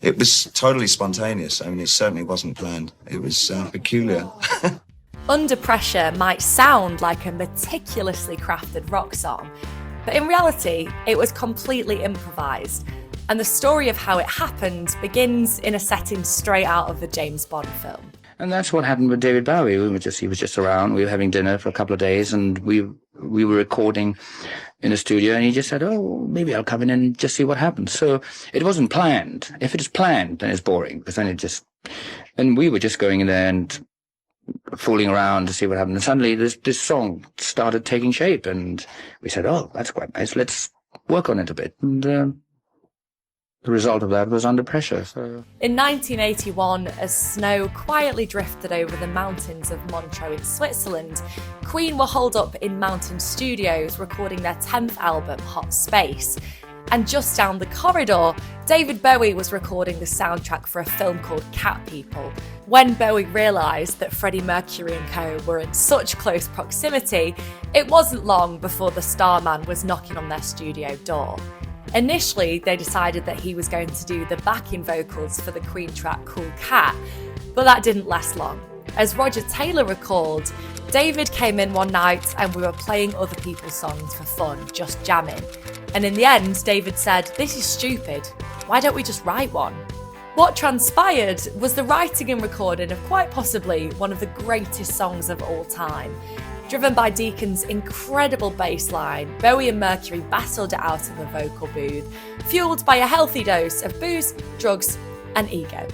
It was totally spontaneous. I mean, it certainly wasn't planned. It was peculiar. Under Pressure might sound like a meticulously crafted rock song, but in reality, it was completely improvised. And the story of how it happened begins in a setting straight out of the James Bond film. And that's what happened with David Bowie. He was just around. We were having dinner for a couple of days, and we were recording in a studio, and he just said, "Oh, maybe I'll come in and just see what happens." So it wasn't planned. If it is planned, then it's boring, because then and we were just going in there and fooling around to see what happened. And suddenly this song started taking shape, and we said, "Oh, that's quite nice. Let's work on it a bit." And the result of that was Under Pressure. So. In 1981, as snow quietly drifted over the mountains of Montreux in Switzerland, Queen were holed up in Mountain Studios recording their 10th album, Hot Space. And just down the corridor, David Bowie was recording the soundtrack for a film called Cat People. When Bowie realised that Freddie Mercury and co were in such close proximity, it wasn't long before the Starman was knocking on their studio door. Initially, they decided that he was going to do the backing vocals for the Queen track Cool Cat, but that didn't last long. As Roger Taylor recalled, David came in one night and we were playing other people's songs for fun, just jamming. And in the end, David said, "This is stupid. Why don't we just write one?" What transpired was the writing and recording of quite possibly one of the greatest songs of all time. Driven by Deacon's incredible bass line, Bowie and Mercury battled it out of the vocal booth, fueled by a healthy dose of booze, drugs, and ego.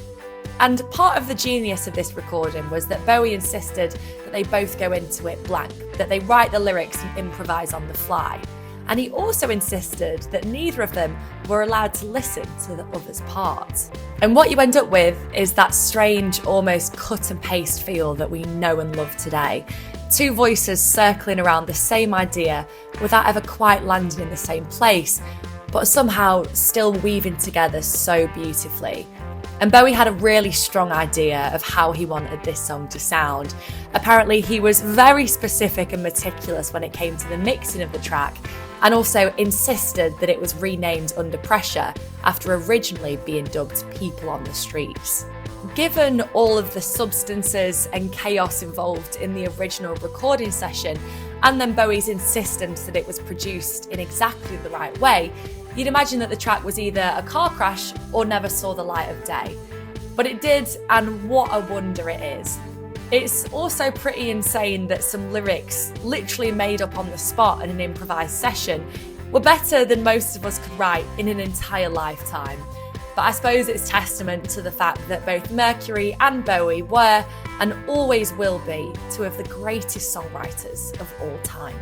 And part of the genius of this recording was that Bowie insisted that they both go into it blank, that they write the lyrics and improvise on the fly. And he also insisted that neither of them were allowed to listen to the other's parts. And what you end up with is that strange, almost cut and paste feel that we know and love today. Two voices circling around the same idea without ever quite landing in the same place, but somehow still weaving together so beautifully. And Bowie had a really strong idea of how he wanted this song to sound. Apparently, he was very specific and meticulous when it came to the mixing of the track, and also insisted that it was renamed Under Pressure after originally being dubbed People on the Streets. Given all of the substances and chaos involved in the original recording session, and then Bowie's insistence that it was produced in exactly the right way, you'd imagine that the track was either a car crash or never saw the light of day. But it did, and what a wonder it is. It's also pretty insane that some lyrics, literally made up on the spot in an improvised session, were better than most of us could write in an entire lifetime. But I suppose it's testament to the fact that both Mercury and Bowie were, and always will be, two of the greatest songwriters of all time.